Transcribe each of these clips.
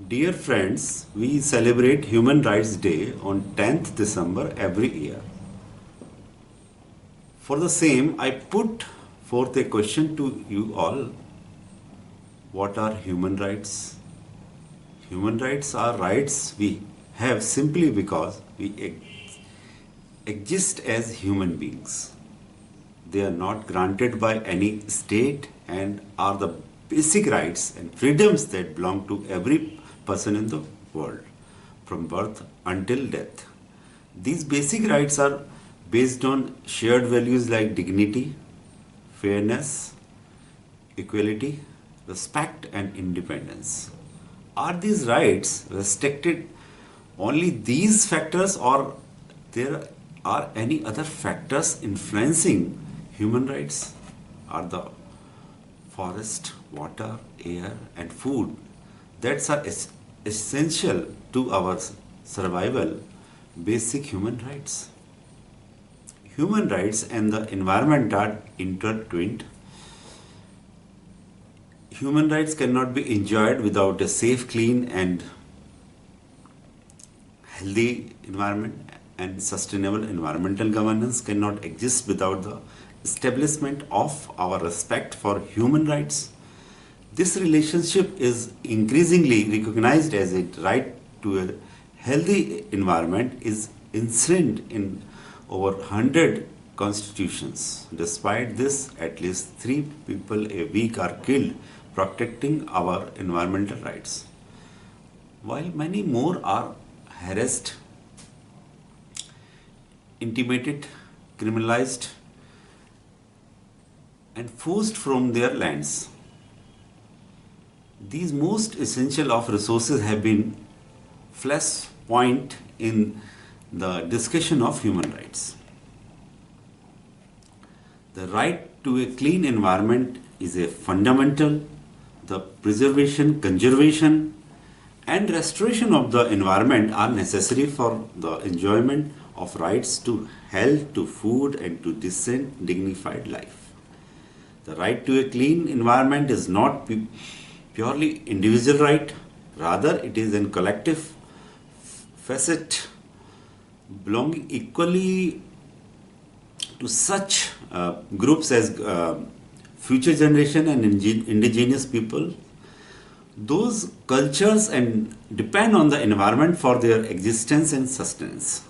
Dear friends, we celebrate Human Rights Day on 10th December every year. For the same, I put forth a question to you all. What are human rights? Human rights are rights we have simply because we exist as human beings. They are not granted by any state and are the basic rights and freedoms that belong to every person in the world from birth until death. These basic rights are based on shared values like dignity, fairness, equality, respect, and independence. Are these rights restricted only these factors, or there are any other factors influencing human rights? Are the forest, water, air, and food that are essential to our survival basic human rights? Human rights and the environment are intertwined. Human rights cannot be enjoyed without a safe, clean, and healthy environment, and sustainable environmental governance cannot exist without the establishment of our respect for human rights. This relationship is increasingly recognized as a right to a healthy environment is enshrined in over 100 constitutions. Despite this, at least 3 people a week are killed protecting our environmental rights, while many more are harassed, intimidated, criminalized, and forced from their lands. These most essential of resources have been flashpoint in the discussion of human rights. The right to a clean environment is a fundamental. The preservation, conservation, and restoration of the environment are necessary for the enjoyment of rights to health, to food, and to decent, dignified life. The right to a clean environment is not purely individual right, rather it is a collective facet belonging equally to such groups as future generation and indigenous people. Those cultures and depend on the environment for their existence and sustenance.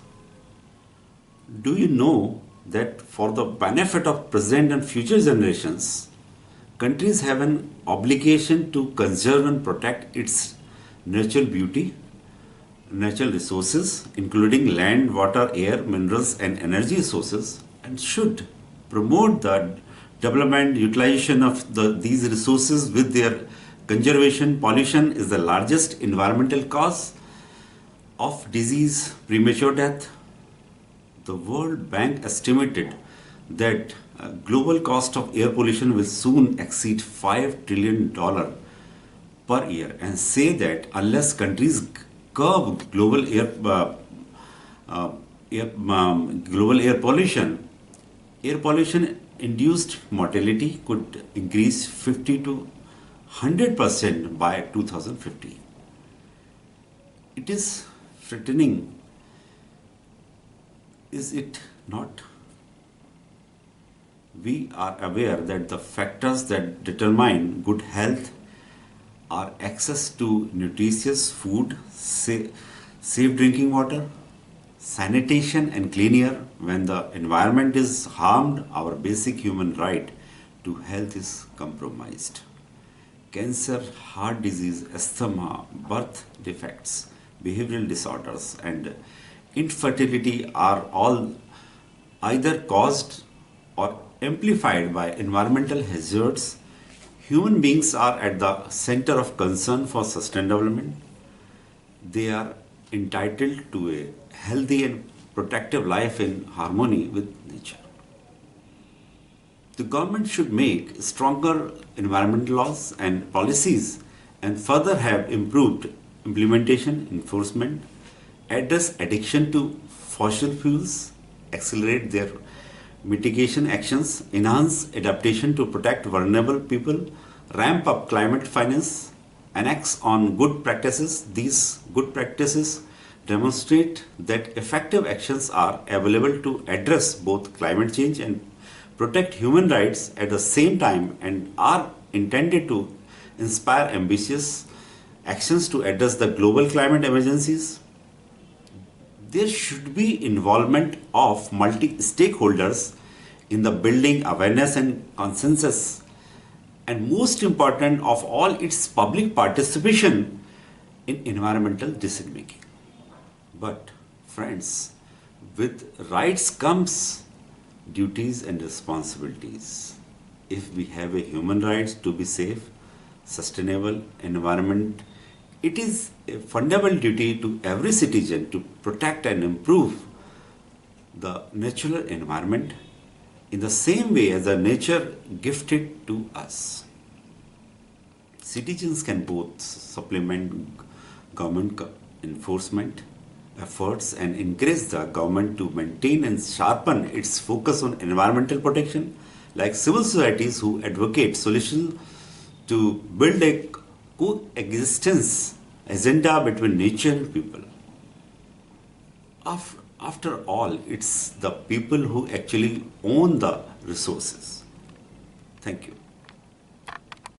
Do you know that for the benefit of present and future generations, countries have an obligation to conserve and protect its natural beauty, natural resources, including land, water, air, minerals, and energy sources, and should promote the development, utilization of these resources with their conservation. Pollution is the largest environmental cause of disease, premature death. The World Bank estimated that global cost of air pollution will soon exceed $5 trillion per year, and say that unless countries curb global air pollution induced mortality could increase 50 to 100% by 2050. It is threatening, is it not? We are aware that the factors that determine good health are access to nutritious food, safe drinking water, sanitation, and clean air. When the environment is harmed, our basic human right to health is compromised. Cancer, heart disease, asthma, birth defects, behavioral disorders, and infertility are all either caused or amplified by environmental hazards. Human beings are at the center of concern for sustainable development. They are entitled to a healthy and protective life in harmony with nature. The government should make stronger environmental laws and policies and further have improved implementation, enforcement, address addiction to fossil fuels, accelerate their mitigation actions, enhance adaptation to protect vulnerable people, ramp up climate finance, annex on good practices. These good practices demonstrate that effective actions are available to address both climate change and protect human rights at the same time, and are intended to inspire ambitious actions to address the global climate emergencies. There should be involvement of multi stakeholders in the building awareness and consensus, and most important of all, its public participation in environmental decision making. But friends, with rights comes duties and responsibilities. If we have a human rights to be safe, sustainable environment, it is a fundamental duty to every citizen to protect and improve the natural environment in the same way as the nature gifted to us. Citizens can both supplement government enforcement efforts and encourage the government to maintain and sharpen its focus on environmental protection, like civil societies who advocate solutions to build a coexistence agenda between nature and people. After all, it's the people who actually own the resources. Thank you.